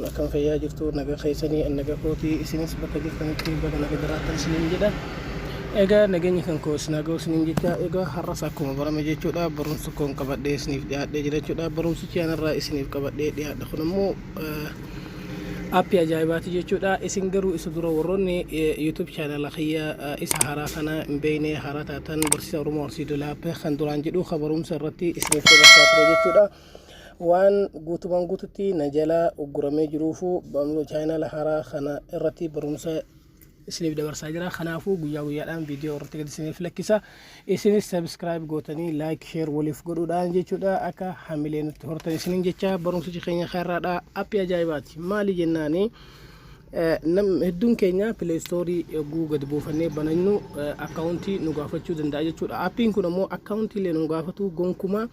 Akan fayyaa jirtu naga keessanii naga kootii isinis bakka jirtanitti baga naga jiraattan isiniin jedha. Egaa nageenya kan koo isin haga'u isiniin jecha egaa har'as akkuma barame jechuudha barumsa koon qabadhee isiniif dhiyaadhee jira jechuudha. Barumsichi anarraa isiniif qabadhee dhiyaadha kun immoo aappii ajaa'ibaati jechuudha. Isin garuu isa dura warroonni YouTube channel kiyya isa haaraa kana hin beekne haaraa taatan barsiisa Oromoo Horsiisee Laappee kan duraan jedhu barumsa irratti isiniif dabarsaa ture jechuudha. Waan guutumaan guututti na jala ugguramee jiruufu channel haaraa kana irratti barumsa isiniif dabarsaa jira. Kanaafuu guyyaa guyyaadhaan viidiyoo irratti gad isiniif lakkisa. Isinis subscribe gootanii like share waliif godhuudhaan jechuudha akka hamilee nutti hortan isiniin jecha barumsichi keenya har'aadha. Aappii ajaa'ibaati. Maali jennaani hedduun keenya Play Store gad buufannee banannu akkaawuntii nu gaafachuu danda'a jechuudha. Aappiin kun ammoo akkaawuntiilee nu gaafatu gonkumaa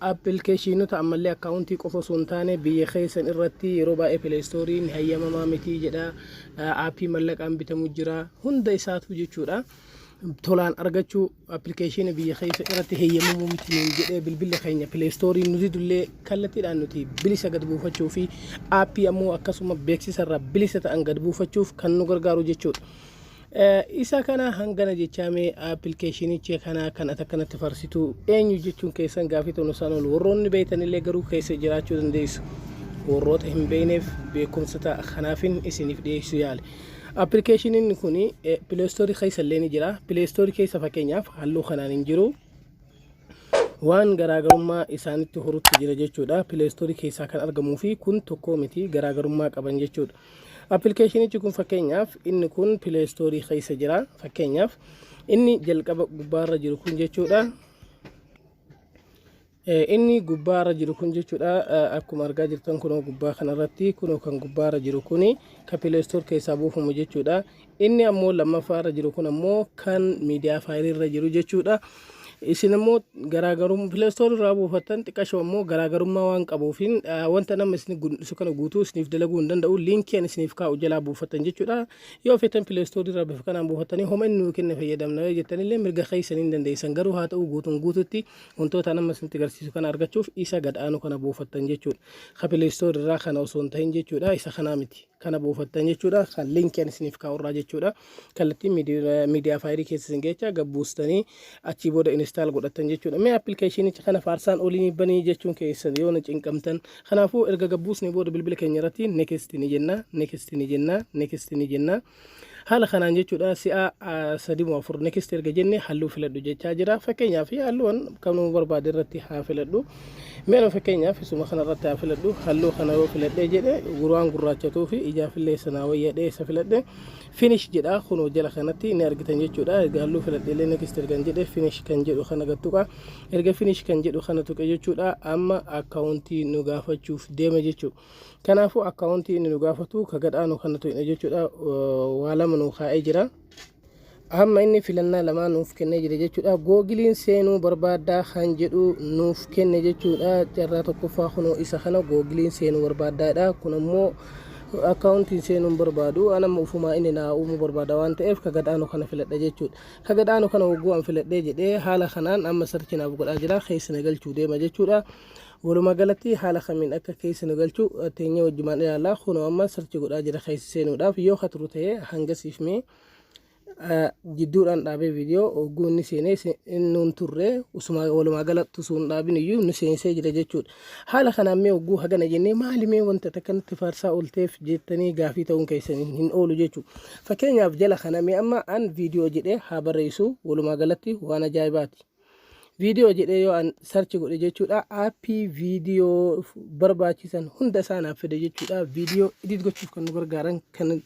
applicationota ammallee akkaawuntii qofa osoo hin taane biyya keessan irratti yeroo baay'ee Play Store ni hayyamamaa miti jedha. Aappii mallaqaan bitamu jira hunda isaatu jechuudha. Tolaan argachuu application biyya keessa irratti hayyamamuu miti jedhee bilbila keenya Play Store nuti dullee kallattiidhaan nuti bilisa gad buufachuu fi aappii ammoo akkasuma beeksisa irraa bilisa ta'an gad buufachuuf kan nu gargaaru jechuudha. Isa kana hangana jechaame applicationichaa kana kan atakkanatti farsitu eenyu jechuun keessan gaafii ta'uu isaan ol warroonni beektanillee garuu keessa jiraachuu dandeessu. Warroota hin beekneef beekumsa ta'a kanaafin isiniif dhiyeessu yaale. Applicationiin kun Play Store keessa illee ni jira. Play Store keessa fakkeenyaaf halluu kanaan hin jiru. Waan garaagarummaa isaanitti horutti jira jechuudha. Play Store keessaa kan argamuu fi kun tokko miti garaagarummaa qaban jechuudha. Applicationichi kun fakkeenyaaf inni kun Play Store keessa jira. Fakkeenyaaf inni jalqaba gubbaarra jiru kun jechuudha. Inni gubbaarra jiru kun jechuudha akkuma argaa jirtan kunoo gubbaa kanarratti kunoo kan gubbaarra jiru kuni kan Play Store keessaa buufamu jechuudha. Inni ammoo lammaffaarra jiru kun ammoo kan miidiyaa faayilirra jiru jechuudha. Isin ammoo garaagarummaa Play Store irraa buufattan xiqqashoo ammoo garaagarummaa waan qabuufin wanta nama isin kana guutuu isiniif dalaguu hin danda'u liinkiin isiniif kaa'u jalaa buufattan jechuudha. Yoo feetan Play Store irraa bifa kanaan buufattanii homa inni nuu kenna fayyadamna jettanillee mirga keessanii hin dandeessan. Garuu haa ta'u guutuutti wantoota nama isinitti agarsiisu kana argachuuf isa gad aanu kana buufattan jechuudha. Ka Play Store irraa kana osoo hin ta'in jechuudha isa kanaa miti. Kana buufattan jechuudha kan liinkiin isiniif kaa'u irraa jechuudha. Kallattiin miidiyaa faayilii keessa isin geecha gabbuustanii achii booda install godhattan jechuudha. Mee applicationicha kana faarsaan oliin banii jechuun keessan yoo na cinqamtan. Kanaafuu erga gabbuusni booda bilbila keenya irratti next ni jenna. Haala kanaan jechuudha si'a 3-4 next erga jenne halluu filadhu jechaa jira. Fakkeenyaaf halluun kan nu barbaade irratti haa filadhu. Mee fakkeenyaaf isuma kana irratti haa filadhu. Halluu kana yoo filadhee jedhe gurraan gurraachatuu fi ijaafillee sanaa wayyadhee isa filadhe finish jedha kunoo jala kanatti ni argitan jechuudha. Erga halluu filadheellee next ergan jedhe finish kan jedhu kana gattuqa. Erga finish kan jedhu kana tuqe jechuudha amma akkaawuntii nu gaafachuuf deema jechuudha. Kanaafuu akkaawuntii inni nu gaafatu ka gadhaanu kana tuqne jechuudha waa lama nu kaa'ee jira. Amma inni filannaa lamaan nuuf kennee jira jechuudha. Googiliin seenuu barbaaddaa kan jedhu nuuf kenne jechuudha. Carraa tokkoffaa kunoo isa kana googiliin seenuu barbaaddaadha. Kun ammoo akkaawuntiin seenuun barbaadu anama ufumaa inni naa uumuu barbaada waan ta'eef ka gadhaanu kana filadha jechuudha. Ka gadhaanu kana waggoon filadhee jedhee haala kanaan amma sarchinaaf godhaa jira keessa na galchuu deema jechuudha. Walumaa galatti haala kamiin akka keessa nu galchuu teenya wajjumaan ilaalaa kunoo amma sarchi godhaa jira keessa seenuudhaaf yoo haturu ta'ee hangasiif mee jidduudhaan dhaabee viidiyoo ogguunni seenee nuun turre usuma walumaa galatti sun dhaabin iyyuu nu seensee jira jechuudha. Haala kanaan mee ogguu hagana jennee maali mee wanta takkanatti faarsaa olteef jettanii gaafii ta'uun keessan hin oolu jechuudha. Fakkeenyaaf jala kana mee amma an viidiyoo jedhee haa barreessu walumaa galatti waan ajaa'ibaati. Viidiyoo jedhee yoo an sarchi godhe jechuudha aappii viidiyoo barbaachisan hunda isaanaaf fide jechuudha. Viidiyoo edit gochuuf kan nu gargaaran kan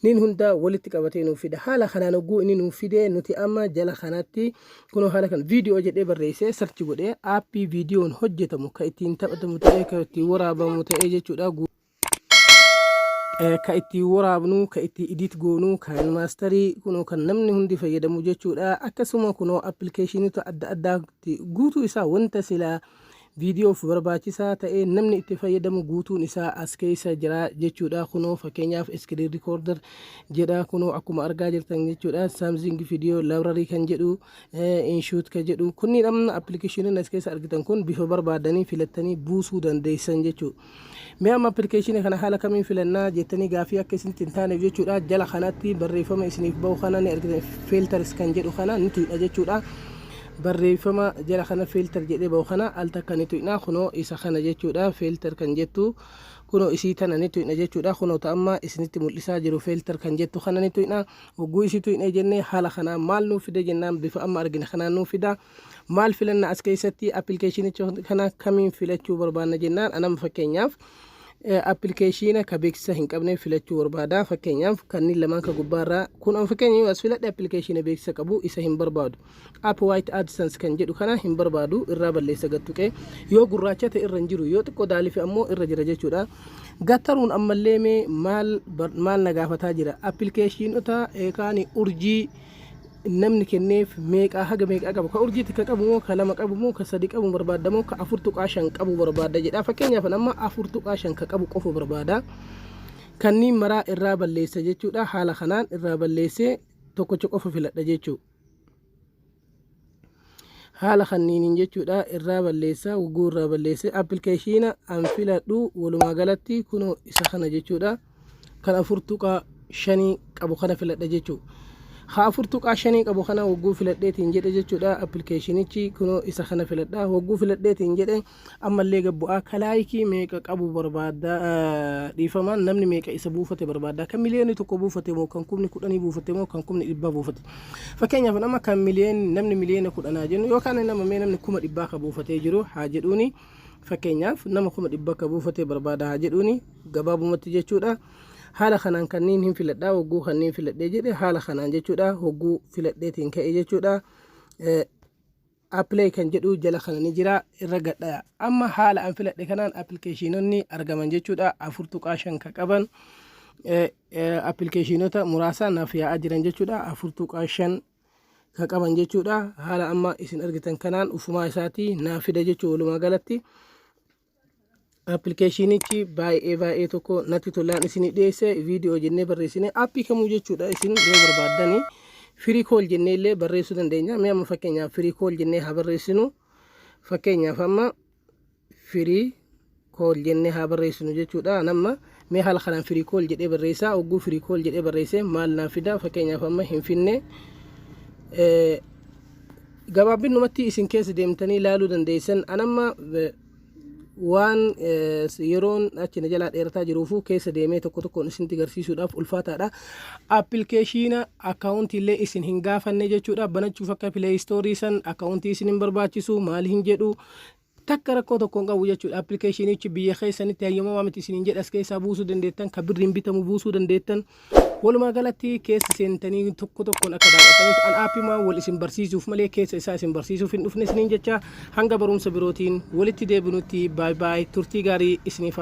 nin hunda walitti qabatee nuuf fida. Haala kanaan ogguu inni nuuf fide nuti amma jala kanatti kunoo haala kan viidiyoo jedhee barreessee sarchi godhee aappii viidiyoon hojjetamu ka ittiin taphatamu ta'ee ka ittiin waraabamu ta'ee jechuudha. Ka ittiin waraabnu ka ittiin edit goonu kan maasterii kunoo kan namni hundi fayyadamu jechuudha. Akkasuma kunoo appilikeeshinoota adda addaatti guutuu isaa wanta silaa viidiyoof barbaachisaa ta'ee namni itti fayyadamu guutuun isaa as keessa jira jechuudha. Kunoo fakkeenyaaf screen recorder jedha. Kunoo akkuma argaa jirtan jechuudha. Samsung video library kan jedhu inshoot kan jedhu kunniin amma appilikeeshiniin as keessa argitan kun bifa barbaadanii filattanii buusuu dandeessan jechuudha. Mee amma appilikeeshinii kana haala kamiin filannaa jettanii gaafii akka isin hin taaneef jechuudha. Jala kanatti barreeffama isiniif bahu kana ni argitan filters kan jedhu kana ni tuqna jechuudha. barreeffama jala kana filter jedhee bahu kana al takka ni tuqna. Kunoo isa kana jechuudha. Filter kan jettu kunoo isii tana ni tuqna jechuudha. Kunoo amma isinitti mul'isaa jiru filter kan jettu kana ni tuqna. Hogguu isii tuqne jennee haala kana maal nuu fide jennaan bifa amma argina kanaan nuu fida. Maal filanna as keessatti appilikeeshinicha kana kamiin filachuu barbaanna jennaan anam fakkeenyaaf appilikeeshina ka beeksisa hin qabne filachuu barbaada. Fakkeenyaaf kanneen lamaan ka gubbaarraa kun an fakkeenyaaf as filadhe appilikeeshina beeksisa qabu isa hin barbaadu. App White AdSense kan jedhu kana hin barbaadu irraa balleessa gattuqee yoo gurraacha ta'e irra hin jiru yoo xiqqoo daalife ammoo irra jira jechuudha. Gattaruun ammallee mee maal na gaafataa jira appilikeeshinota kaani urjii namni kenneef meeqa haga meeqa qabu ka urjii tika qabu moo ka lama qabu moo ka sadi qabu barbaada moo ka 4.5 qabu barbaada jedha. Fakkeenyaaf amma 4.5 ka qabu qofa barbaada. Kanniin maraa irraa balleessa jechuudha. Haala kanaan irraa balleessee tokkocha qofa filadha jechuudha. Haala kanniin jechuudha irraa balleessa hogguu irraa balleessee appilikeeshina an filadhu walumaa galatti kunoo isa kana jechuudha. Kan 4.5 qabu kana filadha jechuudha. Haafurtu qaashanii qabu kana hogguu filadheetiin jedhe jechuudha. Appilikeeshinichi kunoo isa kana filadha hogguu filadheetiin jedhe ammallee gabbu'aa kalaayikii meeqa qabu barbaada dhiifamaan namni meeqa isa buufate barbaada. Kan miliyoonii tokko buufate moo kan kumni 10 buufate moo kan kumni 100 buufate. Fakkeenyaaf nama kan namni miliyoona 10 jennu yookaan nama namni 100 ka buufatee jiru haa jedhuuni. Fakkeenyaaf nama 100 ka buufate barbaada haa jedhuuni gabaabumatti jechuudha. Haala kanaan kanneen hin filadhaa hogguu kanneen filadhee jedhe haala kanaan jechuudha. Hogguu filadheetiin ka'e jechuudha. Appilay kan jedhu jala kana ni jira irra gadhaya. Amma haala an filadhe kanaan appilikeeshinonni argaman jechuudha. 4.5 ka qaban appilikeeshinota muraasa naaf yaa'aa jiran jechuudha. 4.5 ka qaban jechuudha. Haala amma isin argitan kanaan ufumaa isaatii naaf fida jechuudha. Walumaa galatti appilikeeshinichi baay'ee tokko natti tolaan isin dhiyeesse viidiyoo jennee barreessine aappii kamuu jechuudha. Isin yoo barbaadani free call jennee illee barreessuu dandeenya. Mee amma fakkeenyaaf free call jennee haa barreessinu. Fakkeenyaaf amma free call jennee haa barreessinu jechuudha. Nama mee haala kanaan free call jedhee barreessaa hogguu free call jedhee barreesse maal naaf fida. Fakkeenyaaf amma hin finne gabaabinumatti isin keessa deemtanii ilaaluu dandeessan. Anamma waan yeroon achina jalaa dheerataa jiruufu keessa deemee tokko tokkoon isin agarsiisuudhaaf ulfaataadha. Appilikeeshina akkaawuntii illee isin hin gaafanne jechuudha. Banachuuf akka Play Store san akkaawuntii isin hin barbaachisu maal hin jedhu takka rakkoo tokkoon qabu jechuudha. Appilikeeshinichi biyya keessanitti hayyamamaa miti isin jedha as keessaa buusuu dandeettan ka birriin bitamu buusuu dandeettan. Walumaa galatti keessa seentanii tokko tokkoon akka daawwataniif an aappii wal isin barsiisuuf malee keessa isaa isin barsiisuuf hin dhufne isiniin jecha hanga barumsa birootiin walitti deebinutti baay baay turtii gaarii isiniif